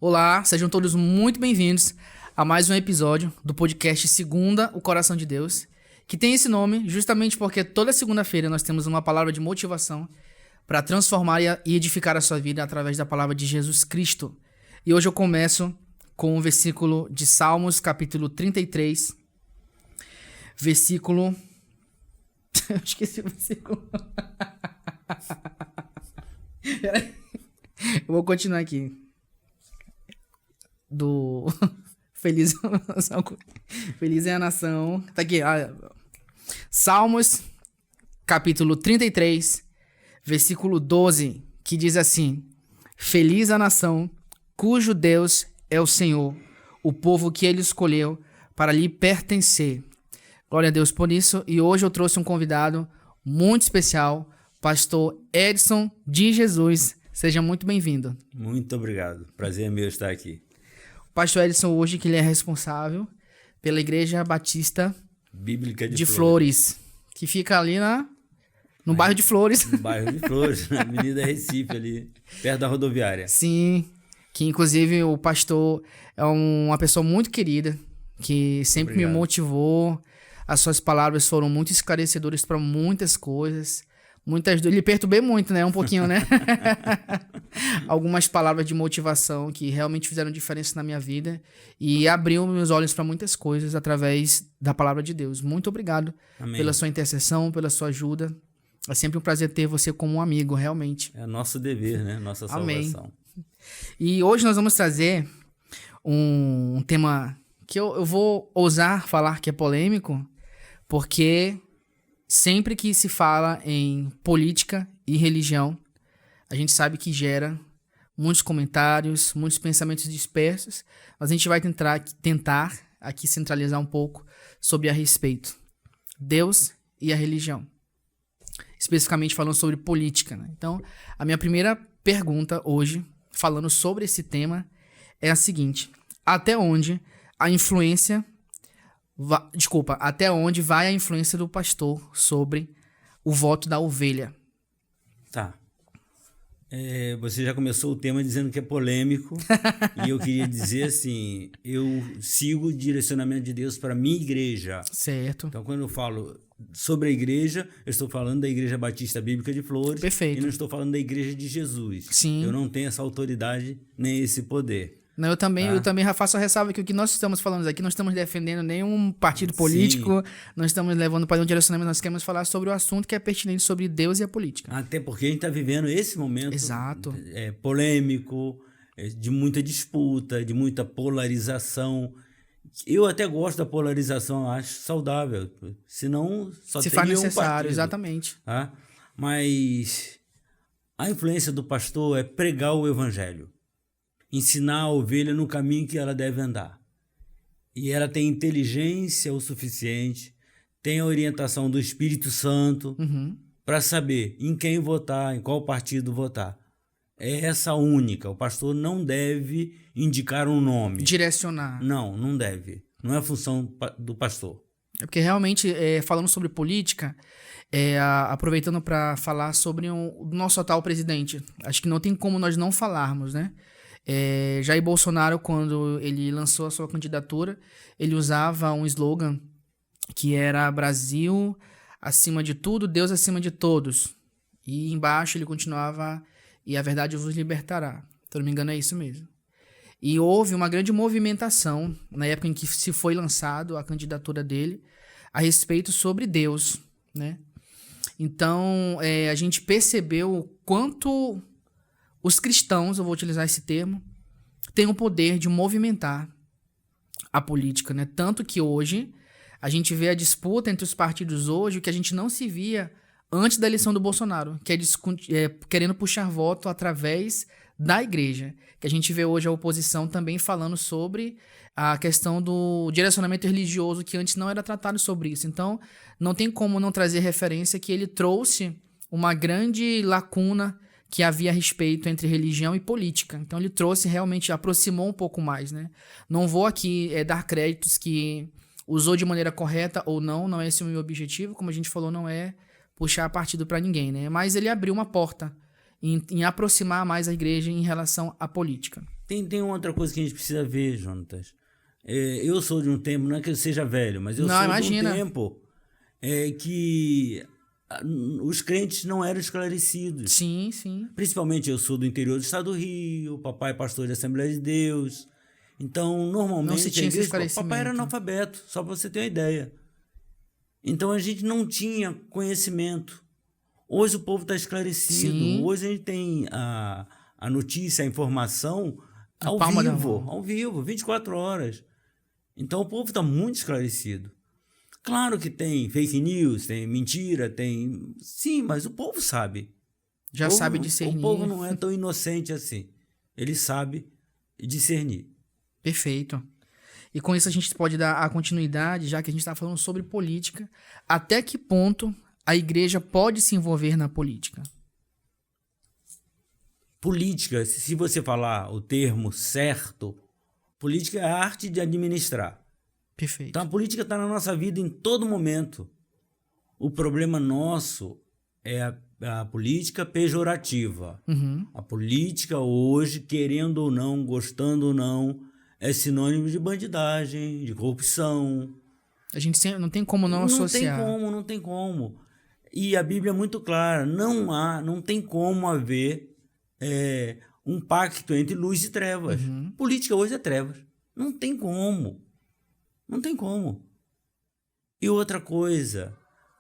Olá, sejam todos muito bem-vindos a mais um episódio do podcast Segunda, o Coração de Deus, que tem esse nome justamente porque toda segunda-feira nós temos uma palavra de motivação para transformar e edificar a sua vida através da palavra de Jesus Cristo. E hoje eu começo com o versículo de Salmos, capítulo 33, versículo... Eu esqueci o versículo. Eu vou continuar aqui. Do Feliz é a nação. Tá aqui. Salmos, capítulo 33, versículo 12, que diz assim: Feliz a nação cujo Deus é o Senhor, o povo que ele escolheu para lhe pertencer. Glória a Deus por isso. E hoje eu trouxe um convidado muito especial, pastor Edson de Jesus. Seja muito bem-vindo. Muito obrigado. Prazer é meu estar aqui. O pastor Edson hoje, que ele é responsável pela Igreja Batista Bíblica de Flores, que fica ali no bairro de Flores. No bairro de Flores, na Avenida Recife, ali, perto da rodoviária. Sim, que inclusive o pastor é uma pessoa muito querida, que sempre me motivou. As suas palavras foram muito esclarecedoras para muitas coisas. Lhe perturbei muito, né? Um pouquinho, né? Algumas palavras de motivação que realmente fizeram diferença na minha vida e abriu meus olhos para muitas coisas através da palavra de Deus. Muito obrigado. Amém. Pela sua intercessão, pela sua ajuda. É sempre um prazer ter você como um amigo, realmente. É nosso dever, né? Nossa salvação. Amém. E hoje nós vamos trazer um tema que eu vou ousar falar que é polêmico, porque sempre que se fala em política e religião, a gente sabe que gera muitos comentários, muitos pensamentos dispersos, mas a gente vai tentar aqui centralizar um pouco sobre a respeito. Deus e a religião. Especificamente falando sobre política, né? Então, a minha primeira pergunta hoje, falando sobre esse tema, é a seguinte: até onde vai a influência do pastor sobre o voto da ovelha? Tá. Você já começou o tema dizendo que é polêmico e eu queria dizer assim, eu sigo o direcionamento de Deus para a minha igreja. Certo. Então, quando eu falo sobre a igreja, eu estou falando da Igreja Batista Bíblica de Flores. Perfeito. E não estou falando da Igreja de Jesus. Sim. Eu não tenho essa autoridade nem esse poder. Não, eu também faço a ressalva que o que nós estamos falando aqui, não estamos defendendo nenhum partido político, não estamos levando para um direcionamento, nós queremos falar sobre o assunto que é pertinente sobre Deus e a política. Até porque a gente está vivendo esse momento polêmico, de muita disputa, de muita polarização. Eu até gosto da polarização, acho saudável, senão só se teria faz necessário, um partido. Exatamente. Tá? Mas a influência do pastor é pregar o evangelho. Ensinar a ovelha no caminho que ela deve andar. E ela tem inteligência o suficiente, tem a orientação do Espírito Santo para saber em quem votar, em qual partido votar. É essa única. O pastor não deve indicar um nome. Direcionar. Não deve. Não é a função do pastor. É porque realmente, falando sobre política, aproveitando para falar sobre o nosso atual presidente, acho que não tem como nós não falarmos, né? Jair Bolsonaro, quando ele lançou a sua candidatura, ele usava um slogan que era Brasil acima de tudo, Deus acima de todos. E embaixo ele continuava, e a verdade vos libertará. Se não me engano é isso mesmo. E houve uma grande movimentação, na época em que se foi lançado a candidatura dele, a respeito sobre Deus, né? Então, a gente percebeu o quanto os cristãos, eu vou utilizar esse termo, têm o poder de movimentar a política, né? Tanto que hoje a gente vê a disputa entre os partidos hoje, o que a gente não se via antes da eleição do Bolsonaro, que é querendo puxar voto através da igreja. Que a gente vê hoje a oposição também falando sobre a questão do direcionamento religioso, que antes não era tratado sobre isso. Então, não tem como não trazer referência que ele trouxe uma grande lacuna que havia a respeito entre religião e política. Então ele realmente aproximou um pouco mais, né? Não vou aqui dar créditos que usou de maneira correta ou não é esse o meu objetivo, como a gente falou, não é puxar partido para ninguém, né? Mas ele abriu uma porta em aproximar mais a igreja em relação à política. Tem outra coisa que a gente precisa ver, Jonatas. Eu sou de um tempo, não é que eu seja velho, mas eu Não, sou imagina. de um tempo que os crentes não eram esclarecidos. Sim, sim. Principalmente eu sou do interior do estado do Rio, papai é pastor da Assembleia de Deus. Então, normalmente, Não se tinha esse esclarecimento. papai era analfabeto, só para você ter uma ideia. Então, a gente não tinha conhecimento. Hoje o povo está esclarecido. Sim. Hoje a gente tem a notícia, a informação Na palma da ao vivo, 24 horas. Então, o povo está muito esclarecido. Claro que tem fake news, tem mentira, tem... Sim, mas o povo sabe. Já sabe discernir. O povo não é tão inocente assim. Ele sabe discernir. Perfeito. E com isso a gente pode dar a continuidade, já que a gente está falando sobre política. Até que ponto a igreja pode se envolver na política? Política, se você falar o termo certo, política é a arte de administrar. Perfeito. Então a política está na nossa vida em todo momento. O problema nosso é a política pejorativa. Uhum. A política hoje, querendo ou não, gostando ou não, é sinônimo de bandidagem, de corrupção. A gente sempre, não tem como não associar. Não tem como. E a Bíblia é muito clara, não tem como haver um pacto entre luz e trevas. Uhum. Política hoje é trevas. Não tem como. Não tem como. E outra coisa,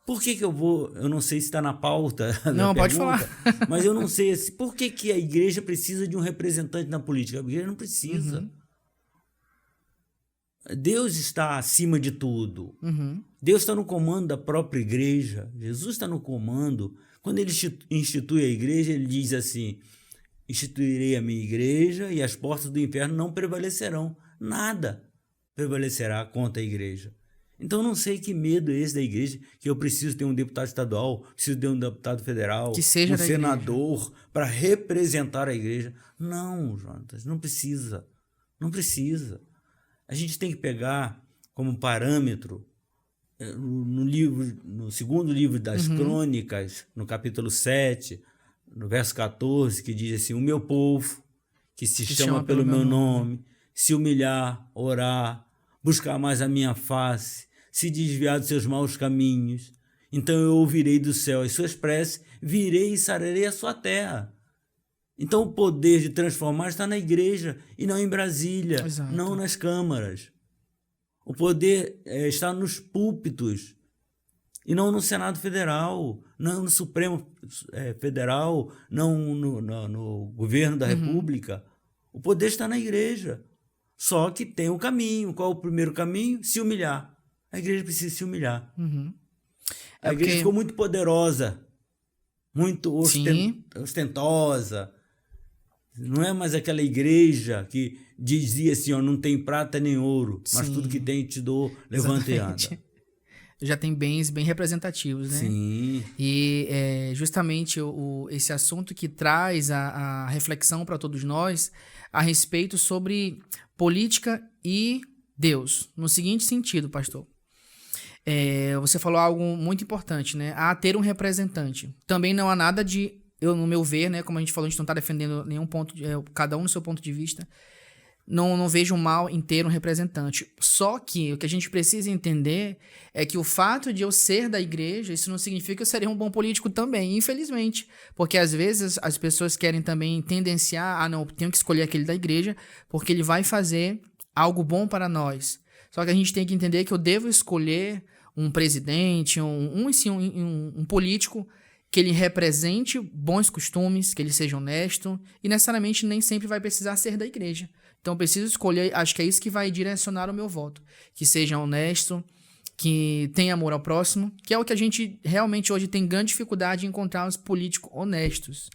por que eu não sei se está na pauta da Não, pode pergunta, falar. mas eu não sei, por que a igreja precisa de um representante na política? A igreja não precisa. Uhum. Deus está acima de tudo. Uhum. Deus está no comando da própria igreja. Jesus está no comando. Quando ele institui a igreja, ele diz assim: instituirei a minha igreja e as portas do inferno não prevalecerão. Nada prevalecerá contra a igreja. Então, não sei que medo é esse da igreja, que eu preciso ter um deputado estadual, preciso ter um deputado federal, que seja um da senador para representar a igreja. Não, Jonatas, não precisa. Não precisa. A gente tem que pegar como parâmetro no segundo livro das Crônicas, no capítulo 7, no verso 14, que diz assim: o meu povo, que se chama pelo meu nome, se humilhar, orar, buscar mais a minha face, se desviar dos seus maus caminhos, então eu ouvirei do céu as suas preces, virei e sararei a sua terra. Então o poder de transformar está na igreja e não em Brasília, Exato. não nas câmaras. O poder está nos púlpitos e não no Senado Federal, não no Supremo Federal, não no governo da República. O poder está na igreja. Só que tem um caminho. Qual é o primeiro caminho? Se humilhar. A igreja precisa se humilhar. Uhum. A igreja ficou muito poderosa, muito ostentosa. Não é mais aquela igreja que dizia assim: ó, não tem prata nem ouro, mas tudo que tem te dou, levanta e anda. Já tem bens bem representativos, né? Sim. E justamente esse assunto que traz a reflexão para todos nós a respeito sobre política e Deus. No seguinte sentido, pastor. Você falou algo muito importante, né? A ter um representante. Também não há nada de... no meu ver, né? Como a gente falou, a gente não está defendendo nenhum ponto... cada um no seu ponto de vista. Não vejo mal em ter um representante. Só que o que a gente precisa entender é que o fato de eu ser da igreja, isso não significa que eu serei um bom político também, infelizmente. Porque às vezes as pessoas querem também tendenciar, não, tenho que escolher aquele da igreja, porque ele vai fazer algo bom para nós. Só que a gente tem que entender que eu devo escolher um presidente, um político que ele represente bons costumes, que ele seja honesto, e necessariamente nem sempre vai precisar ser da igreja. Então eu preciso escolher, acho que é isso que vai direcionar o meu voto. Que seja honesto, que tenha amor ao próximo, que é o que a gente realmente hoje tem grande dificuldade em encontrar os políticos honestos.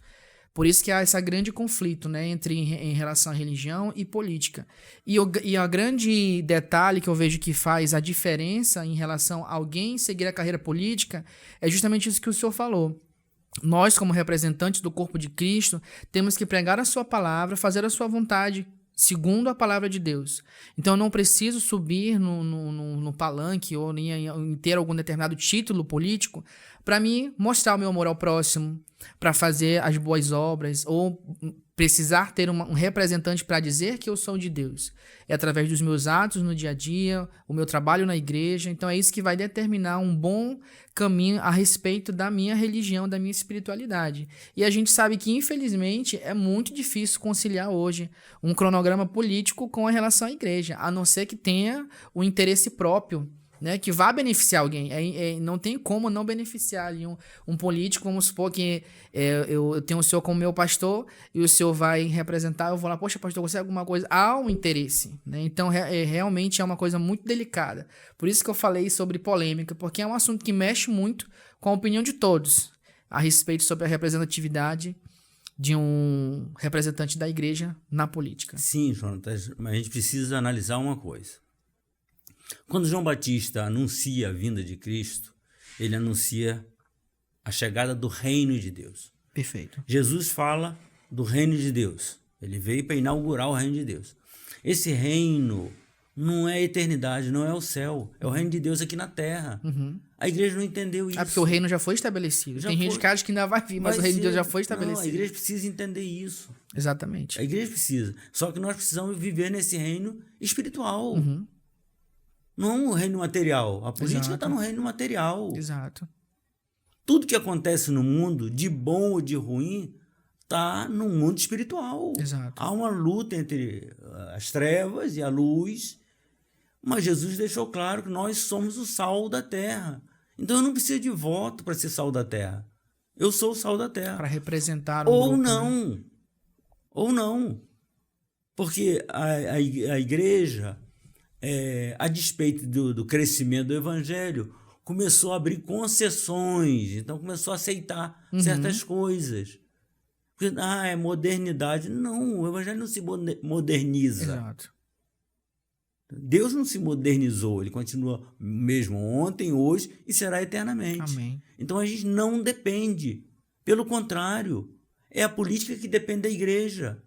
Por isso que há esse grande conflito, né, em relação à religião e política. E o grande detalhe que eu vejo que faz a diferença em relação a alguém seguir a carreira política é justamente isso que o senhor falou. Nós, como representantes do corpo de Cristo, temos que pregar a sua palavra, fazer a sua vontade, segundo a palavra de Deus. Então eu não preciso subir no palanque ou nem ter algum determinado título político para mim mostrar o meu amor ao próximo, para fazer as boas obras, ou precisar ter um representante para dizer que eu sou de Deus. É através dos meus atos no dia a dia, o meu trabalho na igreja. Então é isso que vai determinar um bom caminho a respeito da minha religião, da minha espiritualidade. E a gente sabe que, infelizmente, é muito difícil conciliar hoje um cronograma político com a relação à igreja, a não ser que tenha o interesse próprio, né, que vá beneficiar alguém. Não tem como não beneficiar ali um político. Vamos supor que eu tenho o senhor como meu pastor e o senhor vai representar, eu vou lá, poxa, pastor, você é alguma coisa? Há um interesse, né? Então, realmente é uma coisa muito delicada. Por isso que eu falei sobre polêmica, porque é um assunto que mexe muito com a opinião de todos a respeito sobre a representatividade de um representante da igreja na política. Sim, Jonatas, mas a gente precisa analisar uma coisa. Quando João Batista anuncia a vinda de Cristo, ele anuncia a chegada do reino de Deus. Perfeito. Jesus fala do reino de Deus. Ele veio para inaugurar o reino de Deus. Esse reino não é a eternidade, não é o céu. É o reino de Deus aqui na terra. Uhum. A igreja não entendeu isso. Porque o reino já foi estabelecido. Tem gente que acha que ainda vai vir, mas o reino de Deus já foi estabelecido. Não, a igreja precisa entender isso. Exatamente. A igreja precisa. Só que nós precisamos viver nesse reino espiritual. Uhum. Não o reino material. A política Exato. está no reino material. Exato. Tudo que acontece no mundo, de bom ou de ruim, está no mundo espiritual. Exato. Há uma luta entre as trevas e a luz, mas Jesus deixou claro que nós somos o sal da terra. Então eu não preciso de voto para ser sal da terra. Eu sou o sal da terra. Para representar um Ou grupo, não. Né? Ou não. Porque a igreja, a despeito do crescimento do evangelho, começou a abrir concessões, então começou a aceitar certas coisas. Porque, é modernidade. Não, o evangelho não se moderniza. Exato. Deus não se modernizou, ele continua mesmo ontem, hoje e será eternamente. Amém. Então a gente não depende. Pelo contrário, é a política que depende da igreja.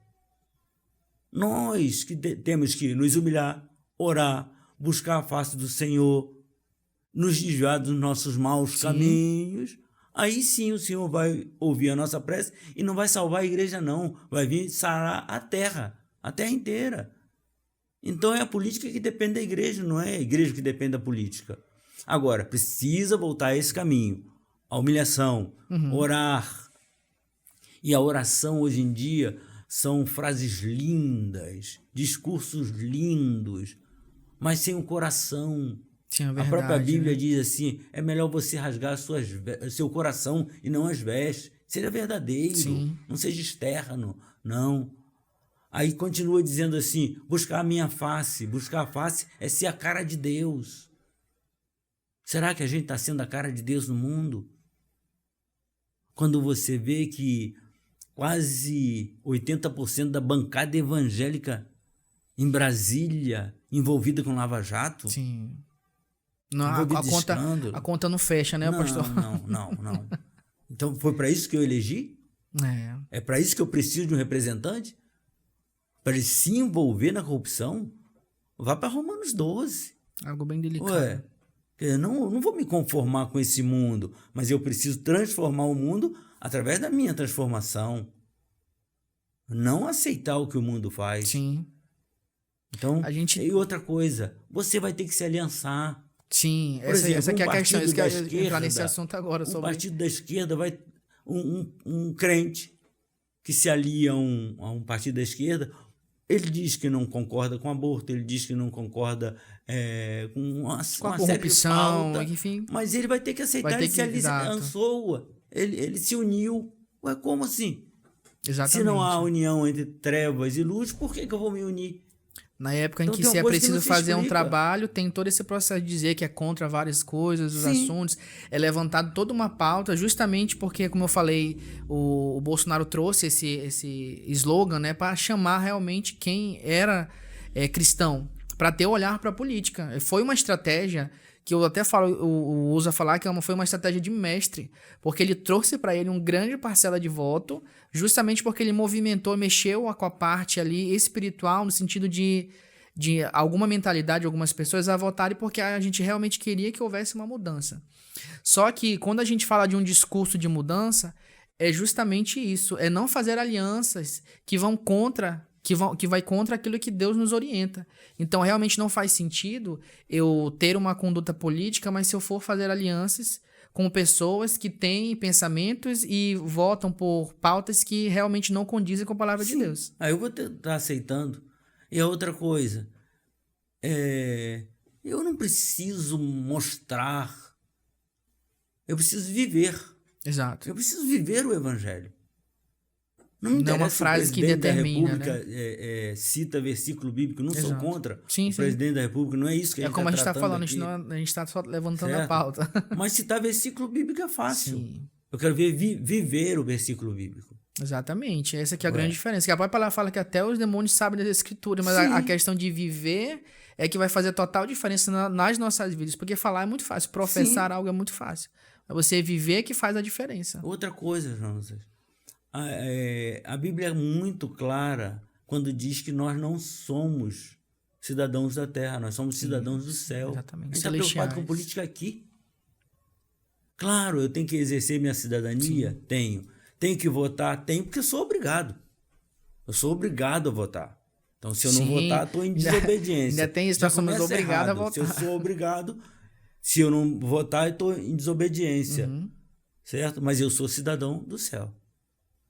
Nós que temos que nos humilhar, orar, buscar a face do Senhor, nos desviar dos nossos maus caminhos. Aí sim o Senhor vai ouvir a nossa prece e não vai salvar a igreja, não. Vai vir sarar a terra inteira. Então é a política que depende da igreja, não é a igreja que depende da política. Agora, precisa voltar a esse caminho. A humilhação, orar. E a oração hoje em dia são frases lindas, discursos lindos, mas sem o coração. Sim, verdade, a própria Bíblia, né? diz assim, é melhor você rasgar seu coração e não as vestes. Seja verdadeiro, Sim. não seja externo, não. Aí continua dizendo assim, buscar a minha face. Buscar a face é ser a cara de Deus. Será que a gente está sendo a cara de Deus no mundo? Quando você vê que quase 80% da bancada evangélica em Brasília envolvida com Lava Jato. Sim. Não, a conta não fecha, né, pastor? Não. Então foi para isso que eu elegi? É para isso que eu preciso de um representante? Para ele se envolver na corrupção? Vá para Romanos 12. Algo bem delicado. Ué, eu não vou me conformar com esse mundo, mas eu preciso transformar o mundo através da minha transformação. Não aceitar o que o mundo faz. Sim. Então, e outra coisa, você vai ter que se aliançar. Sim, essa que é a questão. Isso que eu entrar nesse assunto agora. O partido da esquerda vai... Um crente que se alia a um partido da esquerda, ele diz que não concorda com aborto, ele diz que não concorda com uma corrupção, enfim. Mas ele vai ter que aceitar, ele se aliançou, ele se uniu. Ué, como assim? Exatamente. Se não há união entre trevas e luz, por que eu vou me unir? Na época em que se é preciso fazer um trabalho, tem todo esse processo de dizer que é contra várias coisas, os assuntos. É levantado toda uma pauta, justamente porque, como eu falei, o Bolsonaro trouxe esse slogan, né, para chamar realmente quem era cristão, para ter olhar para a política. Foi uma estratégia que eu até uso a falar que foi uma estratégia de mestre, porque ele trouxe para ele uma grande parcela de voto, justamente porque ele mexeu com a parte ali espiritual, no sentido de de alguma mentalidade de algumas pessoas a votarem porque a gente realmente queria que houvesse uma mudança. Só que quando a gente fala de um discurso de mudança, é justamente isso, é não fazer alianças que vão contra, que vai contra aquilo que Deus nos orienta. Então, realmente não faz sentido eu ter uma conduta política, mas se eu for fazer alianças com pessoas que têm pensamentos e votam por pautas que realmente não condizem com a palavra de Deus. Aí eu vou estar aceitando. E a outra coisa, eu não preciso mostrar, eu preciso viver. Exato. Eu preciso viver o evangelho. Não me Não é uma interessa frase o que presidente determina, da República cita versículo bíblico. Não sou Exato. contra Sim, o sim. presidente da República. Não é isso que a É gente como a gente está tratando falando, aqui, a gente está só levantando a certo? pauta. Mas citar versículo bíblico é fácil. Sim. Eu quero ver viver o versículo bíblico. Exatamente, essa aqui é a grande diferença. Que a própria palavra fala que até os demônios sabem das escrituras, mas a questão de viver é que vai fazer total diferença nas nossas vidas. Porque falar é muito fácil, professar algo é muito fácil. Mas você viver que faz a diferença. Outra coisa, Jonas, a Bíblia é muito clara quando diz que nós não somos cidadãos da terra, nós somos cidadãos do céu. Exatamente. A gente está preocupado com política aqui. Claro, eu tenho que exercer minha cidadania? Sim. Tenho que votar? Tenho, porque eu sou obrigado. Eu sou obrigado a votar. Então, se eu não votar, estou em desobediência. Ainda tem isso, nós somos obrigados a votar. Se eu sou obrigado, se eu não votar, eu estou em desobediência. Certo? Mas eu sou cidadão do céu.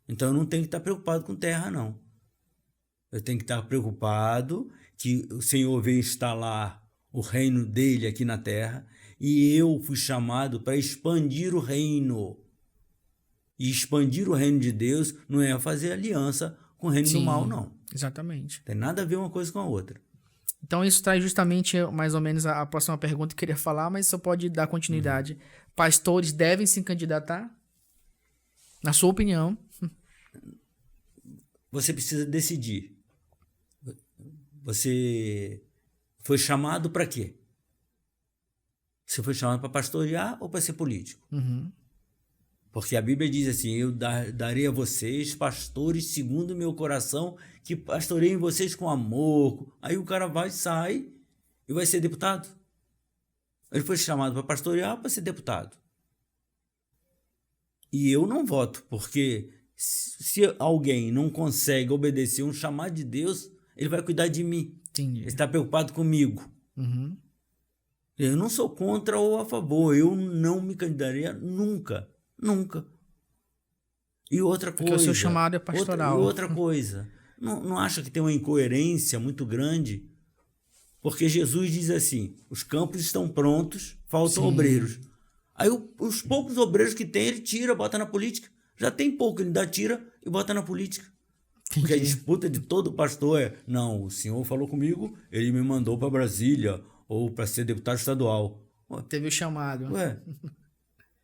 Então, eu não tenho que estar preocupado com terra, não. Eu tenho que estar preocupado que o Senhor veio instalar o reino dele aqui na terra e eu fui chamado para expandir o reino. E expandir o reino de Deus não é fazer aliança com o reino do mal, não. Exatamente. Tem nada a ver uma coisa com a outra. Então, isso traz justamente mais ou menos a próxima pergunta que eu queria falar, mas só pode dar continuidade. Pastores devem se candidatar? Na sua opinião? Você precisa decidir. Você foi chamado para quê? Você foi chamado para pastorear ou para ser político? Porque a Bíblia diz assim, eu darei a vocês pastores segundo o meu coração, que pastoreiem vocês com amor. Aí o cara sai e vai ser deputado. Ele foi chamado para pastorear ou para ser deputado. E eu não voto, porque se alguém não consegue obedecer um chamado de Deus, ele vai cuidar de mim. Entendi. Ele está preocupado comigo. Eu não sou contra ou a favor. Eu não me candidaria nunca. Nunca. E outra coisa... Porque o seu chamado é pastoral. Outra coisa. Não acha que tem uma incoerência muito grande? Porque Jesus diz assim, os campos estão prontos, faltam obreiros. Aí os poucos obreiros que tem, ele tira, bota na política. Já tem pouco, ele ainda tira e bota na política. Porque a disputa de todo pastor é, não, o senhor falou comigo, ele me mandou para Brasília ou para ser deputado estadual. Teve o chamado.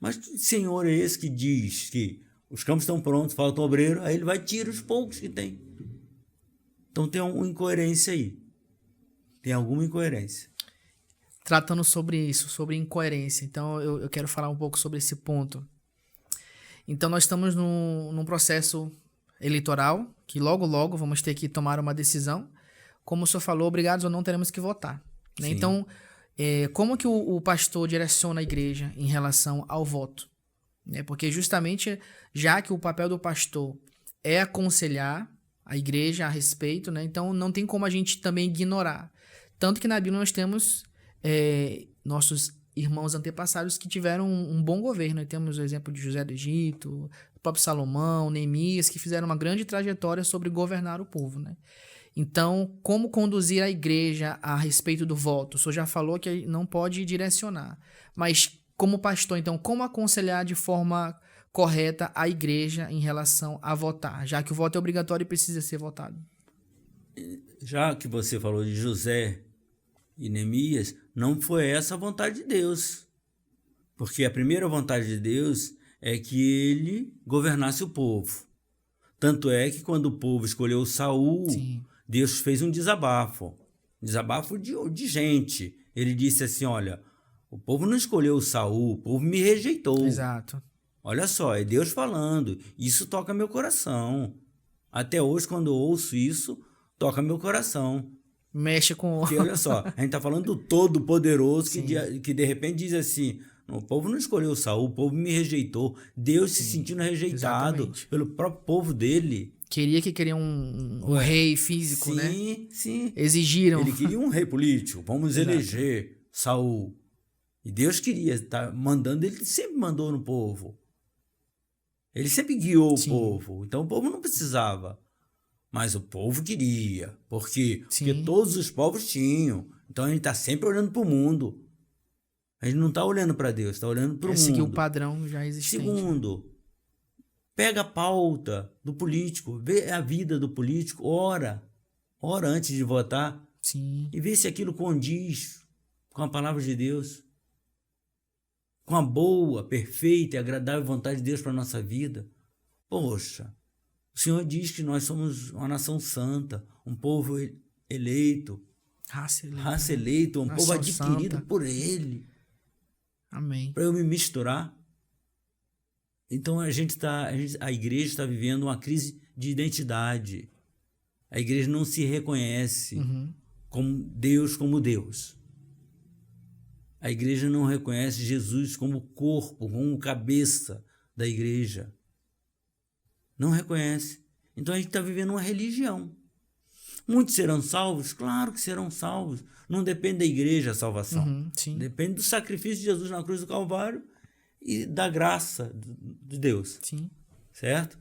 Mas que senhor é esse que diz que os campos estão prontos, falta um obreiro, aí ele vai tirar os poucos que tem. Então tem uma incoerência aí. Tem alguma incoerência. Tratando sobre isso, sobre incoerência. Então eu quero falar um pouco sobre esse ponto. Então nós estamos num processo eleitoral, que logo vamos ter que tomar uma decisão. Como o senhor falou, obrigados ou não, teremos que votar. Né? Então, como que o pastor direciona a igreja em relação ao voto? Porque justamente, já que o papel do pastor é aconselhar a igreja a respeito, né? Então não tem como a gente também ignorar. Tanto que na Bíblia nós temos nossos irmãos antepassados que tiveram um bom governo. Né? Temos o exemplo de José do Egito, o próprio Salomão, Neemias, que fizeram uma grande trajetória sobre governar o povo. Né? Então, como conduzir a igreja a respeito do voto? O senhor já falou que não pode direcionar. Mas, como pastor, então, como aconselhar de forma correta a igreja em relação a votar? Já que o voto é obrigatório e precisa ser votado. Já que você falou de José e Neemias, não foi essa a vontade de Deus. Porque a primeira vontade de Deus é que ele governasse o povo. Tanto é que quando o povo escolheu Saul, Deus fez um desabafo de gente. Ele disse assim, olha, o povo não escolheu Saul, o povo me rejeitou. Exato. Olha só, é Deus falando, isso toca meu coração. Até hoje, quando eu ouço isso, toca meu coração. Mexe com... Porque olha só, a gente está falando do Todo-Poderoso Sim. que de repente diz assim: o povo não escolheu Saul, o povo me rejeitou. Deus se sentindo rejeitado exatamente. pelo próprio povo dele. Queria um rei físico, né? Sim, sim. Exigiram. Ele queria um rei político. Vamos Exato. eleger Saul. E Deus queria estar mandando, ele sempre mandou no povo. Ele sempre guiou Sim. o povo. Então o povo não precisava. Mas o povo queria. Por quê? Sim. Porque todos os povos tinham. Então a gente está sempre olhando para o mundo. A gente não está olhando para Deus, está olhando para o mundo. Seguir o padrão já existente. Segundo, pega a pauta do político, vê a vida do político, ora antes de votar. Sim. E vê se aquilo condiz com a palavra de Deus, com a boa, perfeita e agradável vontade de Deus para a nossa vida. Poxa, o Senhor diz que nós somos uma nação santa, um povo eleito, raça eleita, um povo adquirido santa por Ele. Amém. Para eu me misturar. Então a igreja está vivendo uma crise de identidade. A igreja não se reconhece como Deus. A igreja não reconhece Jesus como corpo, como cabeça da igreja. Não reconhece. Então a gente está vivendo uma religião. Muitos serão salvos? Claro que serão salvos. Não depende da igreja a salvação. Sim. Depende do sacrifício de Jesus na cruz do Calvário e da graça de Deus. Sim. Certo?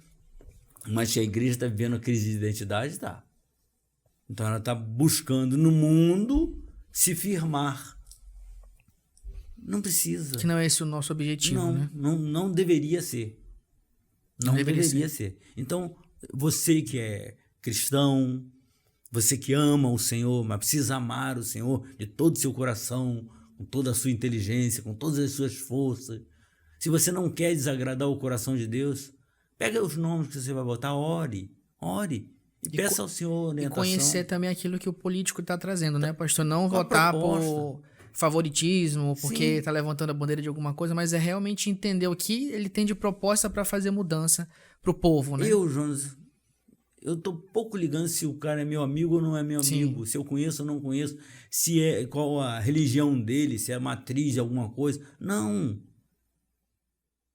Mas se a igreja está vivendo uma crise de identidade, está. Então ela está buscando no mundo se firmar. Não precisa. Que não é esse o nosso objetivo, né? Não deveria ser. Não deveria ser. Então, você que é cristão, você que ama o Senhor, mas precisa amar o Senhor de todo o seu coração, com toda a sua inteligência, com todas as suas forças. Se você não quer desagradar o coração de Deus, pega os nomes que você vai botar, ore. E peça ao Senhor orientação. E conhecer também aquilo que o político está trazendo, né, pastor? Não votar por favoritismo, porque está levantando a bandeira de alguma coisa, mas é realmente entender o que ele tem de proposta para fazer mudança para o povo, né? Jonas, eu tô pouco ligando se o cara é meu amigo ou não é meu amigo, se eu conheço ou não conheço, qual a religião dele, se é a matriz de alguma coisa. Não.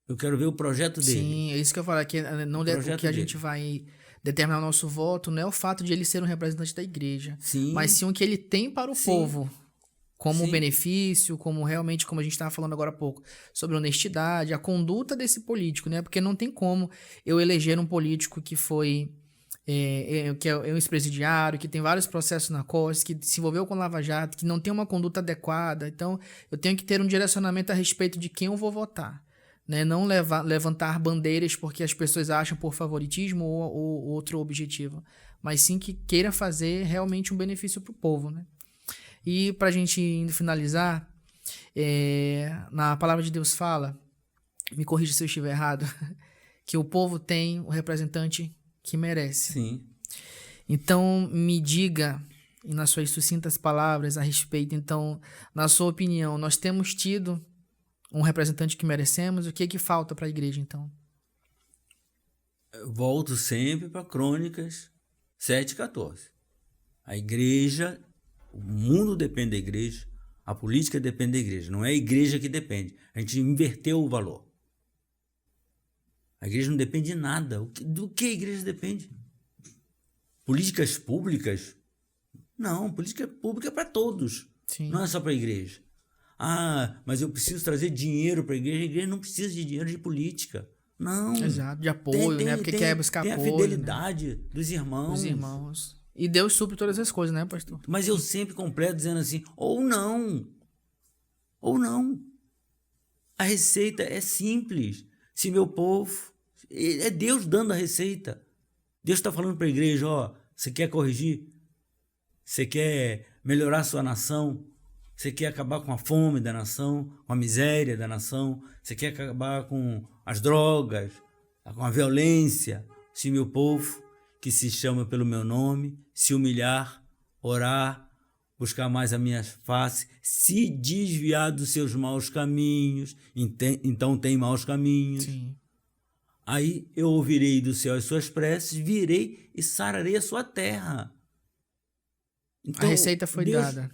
Eu quero ver o projeto dele. Sim, é isso que eu falo, que não é que a gente vai determinar o nosso voto, não é o fato de ele ser um representante da igreja, mas sim o que ele tem para o povo, como benefício, como realmente, como a gente estava falando agora há pouco, sobre honestidade, a conduta desse político, né? Porque não tem como eu eleger um político que foi... que é um ex-presidiário, que tem vários processos na COS, que se envolveu com Lava Jato, que não tem uma conduta adequada. Então, eu tenho que ter um direcionamento a respeito de quem eu vou votar. Né? Não levantar bandeiras porque as pessoas acham por favoritismo ou outro objetivo. Mas sim que queira fazer realmente um benefício para o povo. Né? E para a gente indo finalizar, na palavra de Deus fala, me corrija se eu estiver errado, que o povo tem o representante que merece. Sim. Então, me diga, nas suas sucintas palavras a respeito, então, na sua opinião, nós temos tido um representante que merecemos? O que é que falta para a igreja, então? Eu volto sempre para Crônicas 7:14. A igreja, o mundo depende da igreja, a política depende da igreja, não é a igreja que depende. A gente inverteu o valor. A igreja não depende de nada. Do que a igreja depende? Políticas públicas? Não, política pública é para todos. Sim. Não é só para a igreja. Mas eu preciso trazer dinheiro para a igreja. A igreja não precisa de dinheiro de política. Não. Exato, de apoio, né? Porque quer buscar apoio. Tem a fidelidade, né? Dos irmãos. E Deus supre todas as coisas, né, pastor? Mas eu sempre completo dizendo assim, ou não. Ou não. A receita é simples. Se meu povo... É Deus dando a receita. Deus está falando para a igreja, você quer corrigir? Você quer melhorar a sua nação? Você quer acabar com a fome da nação? Com a miséria da nação? Você quer acabar com as drogas? Com a violência? Se meu povo, que se chama pelo meu nome, se humilhar, orar, buscar mais a minha face, se desviar dos seus maus caminhos, então tem maus caminhos. Sim. Aí eu ouvirei do céu as suas preces, virei e sararei a sua terra. A receita foi dada.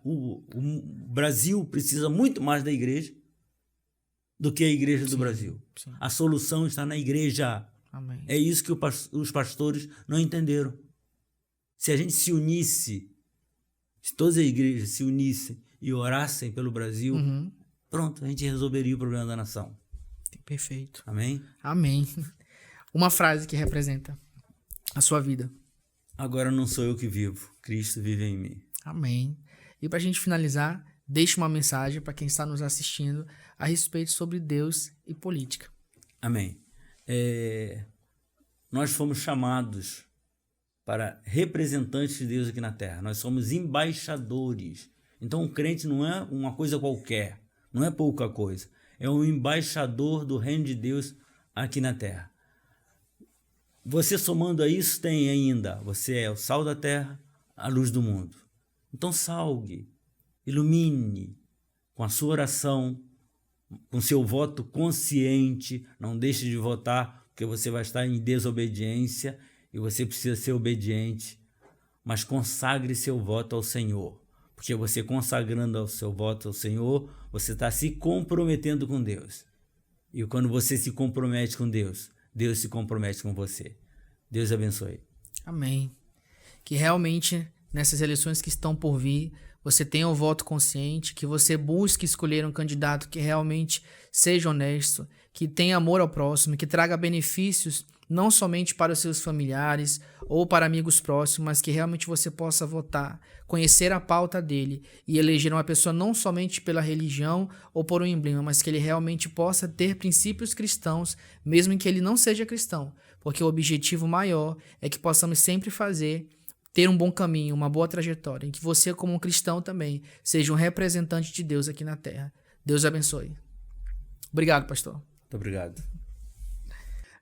O Brasil precisa muito mais da igreja do que a igreja do Brasil. Sim. A solução está na igreja. Amém. É isso que os pastores não entenderam. Se a gente se unisse, se todas as igrejas se unissem e orassem pelo Brasil, pronto, a gente resolveria o problema da nação. Perfeito. Amém? Amém. Uma frase que representa a sua vida. Agora não sou eu que vivo, Cristo vive em mim. Amém. E para a gente finalizar, deixe uma mensagem para quem está nos assistindo a respeito sobre Deus e política. Amém. Nós fomos chamados para representantes de Deus aqui na terra. Nós somos embaixadores. Então o crente não é uma coisa qualquer, não é pouca coisa. É um embaixador do reino de Deus aqui na terra. Você somando a isso tem ainda, você é o sal da terra, a luz do mundo. Então salgue, ilumine com a sua oração, com seu voto consciente. Não deixe de votar, porque você vai estar em desobediência e você precisa ser obediente. Mas consagre seu voto ao Senhor, porque você consagrando o seu voto ao Senhor, você está se comprometendo com Deus. E quando você se compromete com Deus, Deus se compromete com você. Deus abençoe. Amém. Que realmente, nessas eleições que estão por vir, você tenha o voto consciente, que você busque escolher um candidato que realmente seja honesto, que tenha amor ao próximo, que traga benefícios não somente para os seus familiares ou para amigos próximos, mas que realmente você possa votar, conhecer a pauta dele e eleger uma pessoa não somente pela religião ou por um emblema, mas que ele realmente possa ter princípios cristãos, mesmo que ele não seja cristão, porque o objetivo maior é que possamos sempre ter um bom caminho, uma boa trajetória, em que você, como um cristão também, seja um representante de Deus aqui na terra. Deus abençoe. Obrigado, pastor. Muito obrigado.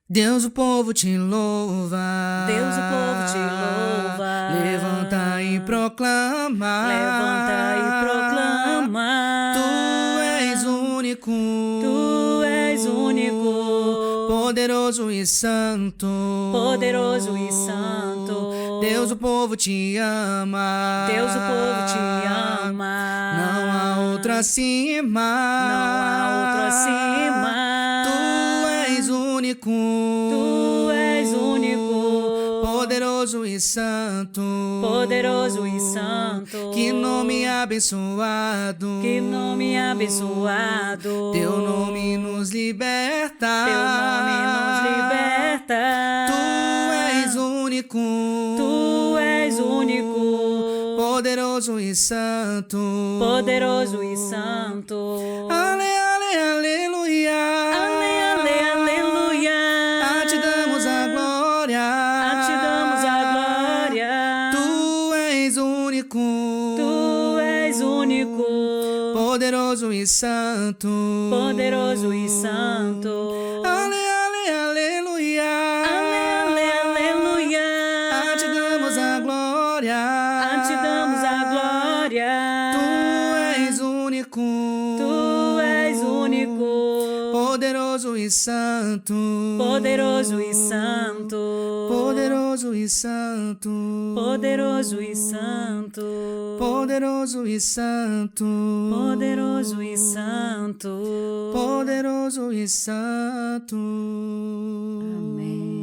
Deus, o povo te louva. Deus, o povo te louva. Levanta e proclama. Levanta e proclama. Tu és único. Tu és único. Poderoso e santo. Poderoso e santo. Deus, o povo te ama. Deus, o povo te ama. Não há outro acima. Não há outro acima. Tu és único. Tu és único. Poderoso e santo. Poderoso e santo. Que nome abençoado. Que nome abençoado. Teu nome nos liberta. Teu nome nos liberta. Tu és único. Tu és único. Poderoso e santo. Poderoso e santo. Ale, ale, aleluia. Ale, ale, aleluia. A te damos a glória. A te damos a glória. Tu és único. Tu és único. Poderoso e santo. Poderoso e santo. Ale, ale, aleluia. Ale, ale, aleluia. A te damos a glória. A te damos a glória. Tu és único. Tu és único. Poderoso e santo. Poderoso e santo. Poderoso e santo. Poderoso e santo. Poderoso e santo. Poderoso e santo. Poderoso e santo. Amém.